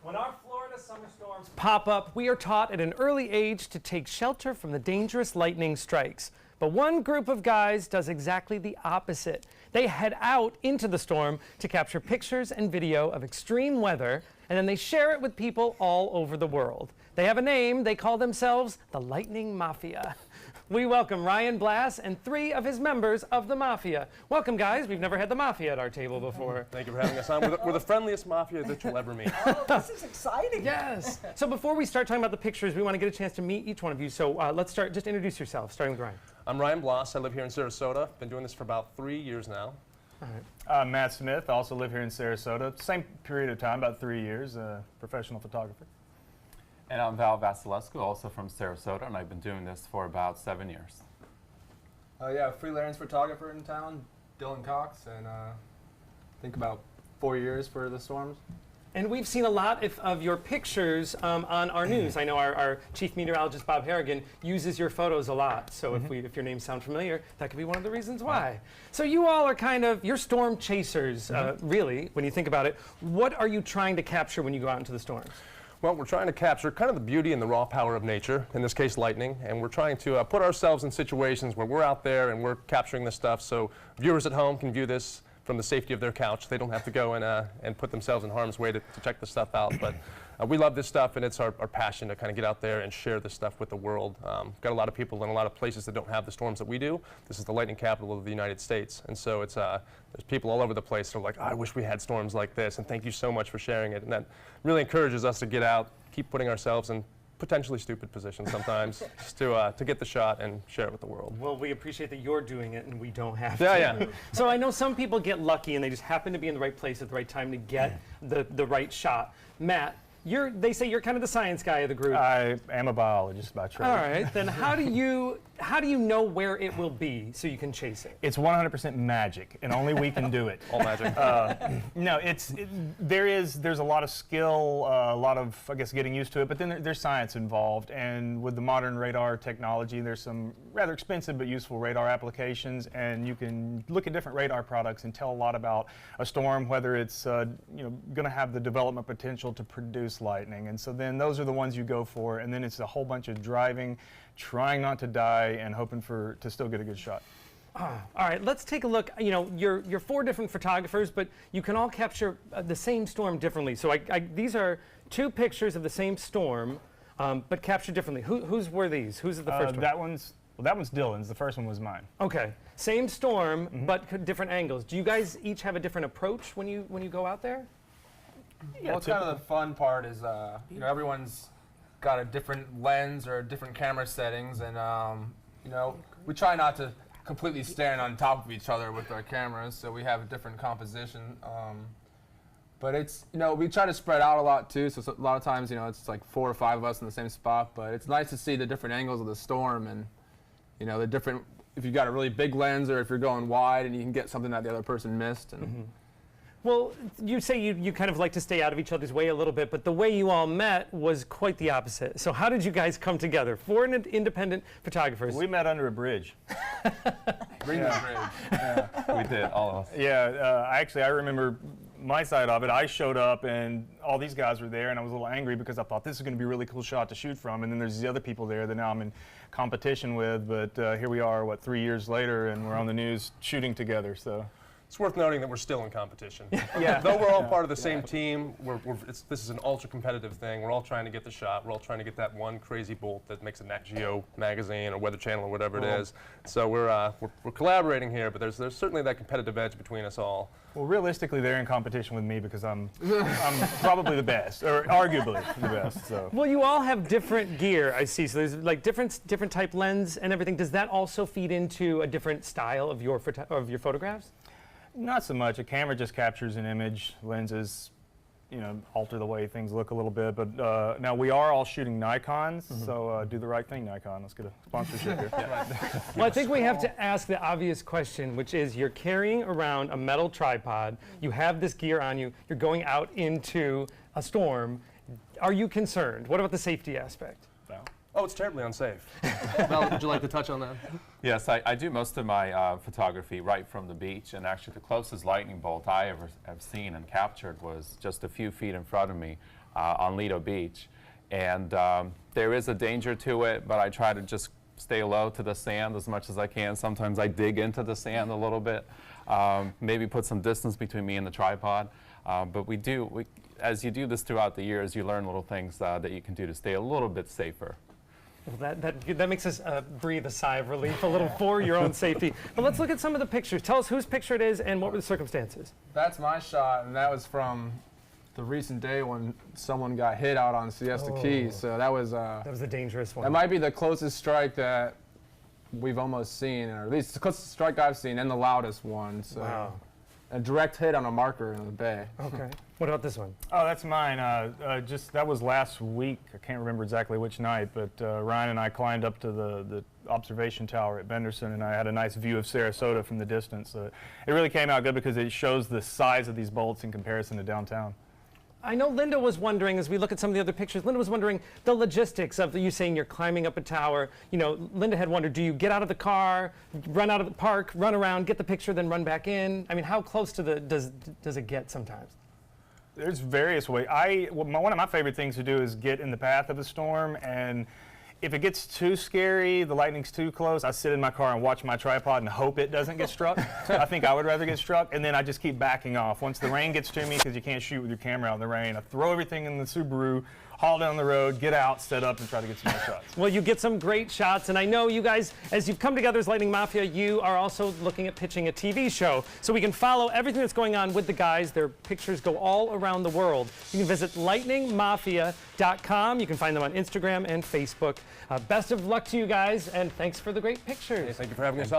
When our Florida summer storms pop up, we are taught at an early age to take shelter from the dangerous lightning strikes. But one group of guys does exactly the opposite. They head out into the storm to capture pictures and video of extreme weather, and then they share it with people all over the world. They have a name. They call themselves the Lightning Mafia. We welcome Ryan Blass and 3 of his members of the Mafia. Welcome, guys. We've never had the Mafia at our table before. Thank you for having us on. We're the friendliest Mafia that you'll ever meet. Oh, this is exciting. Yes. So before we start talking about the pictures, we want to get a chance to meet each one of you. So let's start. Just introduce yourself, starting with Ryan. I'm Ryan Blass. I live here in Sarasota. Been doing this for about 3 years now. All right. I'm Matt Smith. I also live here in Sarasota. Same period of time, about 3 years, professional photographer. And I'm Val Vasilescu, also from Sarasota, and I've been doing this for about 7 years. Yeah, freelance photographer in town, Dylan Cox, and think about 4 years for the storms. And we've seen a lot of your pictures on our news. I know our chief meteorologist, Bob Harrigan, uses your photos a lot. So if your names sound familiar, that could be one of the reasons why. So you all are you're storm chasers, really, when you think about it. What are you trying to capture when you go out into the storms? Well, we're trying to capture kind of the beauty and the raw power of nature, in this case lightning, and we're trying to put ourselves in situations where we're out there and we're capturing this stuff so viewers at home can view this from the safety of their couch. They don't have to go and put themselves in harm's way to check the stuff out. But we love this stuff, and it's our passion to kind of get out there and share this stuff with the world. Got a lot of people in a lot of places that don't have the storms that we do. This is the lightning capital of the United States, and so it's there's people all over the place that are like, I wish we had storms like this, and thank you so much for sharing it. And that really encourages us to get out, keep putting ourselves in potentially stupid positions sometimes, just to get the shot and share it with the world. Well, we appreciate that you're doing it and we don't have Yeah, to. yeah. So I know some people get lucky and they just happen to be in the right place at the right time to get the right shot. Matt, they say you're kind of the science guy of the group. I am a biologist by trade. All right, then how do you know where it will be so you can chase it? It's 100% magic, and only we can do it. All magic. No, there's a lot of skill, a lot of, I guess, getting used to it, but then there's science involved, and with the modern radar technology, there's some rather expensive but useful radar applications, and you can look at different radar products and tell a lot about a storm, whether it's going to have the development potential to produce lightning, and so then those are the ones you go for, and then it's a whole bunch of driving, trying not to die, and hoping to still get a good shot. All right, let's take a look. You know, you're 4 different photographers, but you can all capture the same storm differently. So these are 2 pictures of the same storm, but captured differently. Whose were these? Who's the first one? That one's Dylan's. The first one was mine. Okay, same storm, but different angles. Do you guys each have a different approach when you go out there? Yeah, well, it's kind of the fun part is, everyone's got a different lens or different camera settings, and, we try not to completely stand on top of each other with our cameras, so we have a different composition. But it's, we try to spread out a lot too, so a lot of times, it's like 4 or 5 of us in the same spot, but it's nice to see the different angles of the storm and, the different, if you've got a really big lens or if you're going wide and you can get something that the other person missed. And Well, you say you kind of like to stay out of each other's way a little bit, but the way you all met was quite the opposite. So how did you guys come together? 4 independent photographers. We met under a bridge. bring the bridge. Yeah. We did, all of us. Yeah, I remember my side of it. I showed up and all these guys were there, and I was a little angry because I thought this is going to be a really cool shot to shoot from, and then there's these other people there that now I'm in competition with, but here we are, 3 years later, and we're on the news shooting together. So. It's worth noting that we're still in competition. Yeah. Though we're all part of the same team, this is an ultra-competitive thing. We're all trying to get the shot. We're all trying to get that one crazy bolt that makes a Nat Geo magazine or Weather Channel or whatever it is. So we're collaborating here, but there's certainly that competitive edge between us all. Well, realistically, they're in competition with me because I'm probably the best, or arguably the best. So. Well, you all have different gear, I see. So there's like different type lens and everything. Does that also feed into a different style of your photographs? Not so much. A camera just captures an image. Lenses, alter the way things look a little bit. But now we are all shooting Nikons, so do the right thing, Nikon. Let's get a sponsorship here. Well, I think we have to ask the obvious question, which is you're carrying around a metal tripod. You have this gear on you. You're going out into a storm. Are you concerned? What about the safety aspect? No. Oh, it's terribly unsafe. Val, would you like to touch on that? Yes, I do most of my photography right from the beach, and actually the closest lightning bolt I ever have seen and captured was just a few feet in front of me on Lido Beach. And there is a danger to it, but I try to just stay low to the sand as much as I can. Sometimes I dig into the sand a little bit, maybe put some distance between me and the tripod. But as you do this throughout the years, you learn little things that you can do to stay a little bit safer. Well, that makes us breathe a sigh of relief a little for your own safety. But let's look at some of the pictures. Tell us whose picture it is and what were the circumstances. That's my shot, and that was from the recent day when someone got hit out on Siesta Keys. So that was a dangerous one. That might be the closest strike that we've almost seen, or at least the closest strike I've seen, and the loudest one. So Wow. a direct hit on a marker in the bay. Okay. What about this one? Oh, that's mine. That was last week. I can't remember exactly which night, but Ryan and I climbed up to the observation tower at Benderson, and I had a nice view of Sarasota from the distance. It really came out good because it shows the size of these bolts in comparison to downtown. I know Linda was wondering, as we look at some of the other pictures, Linda was wondering the logistics of you saying you're climbing up a tower. You know, Linda had wondered, do you get out of the car, run out of the park, run around, get the picture, then run back in? I mean, how close to does it get sometimes? There's various ways. One of my favorite things to do is get in the path of a storm, and if it gets too scary, the lightning's too close, I sit in my car and watch my tripod and hope it doesn't get struck. I think I would rather get struck, and then I just keep backing off. Once the rain gets to me, because you can't shoot with your camera out in the rain, I throw everything in the Subaru, haul down the road, get out, set up, and try to get some more shots. Well, you get some great shots, and I know you guys, as you've come together as Lightning Mafia, you are also looking at pitching a TV show, so we can follow everything that's going on with the guys. Their pictures go all around the world. You can visit lightningmafia.com. You can find them on Instagram and Facebook. Best of luck to you guys, and thanks for the great pictures. Thank you for having us on.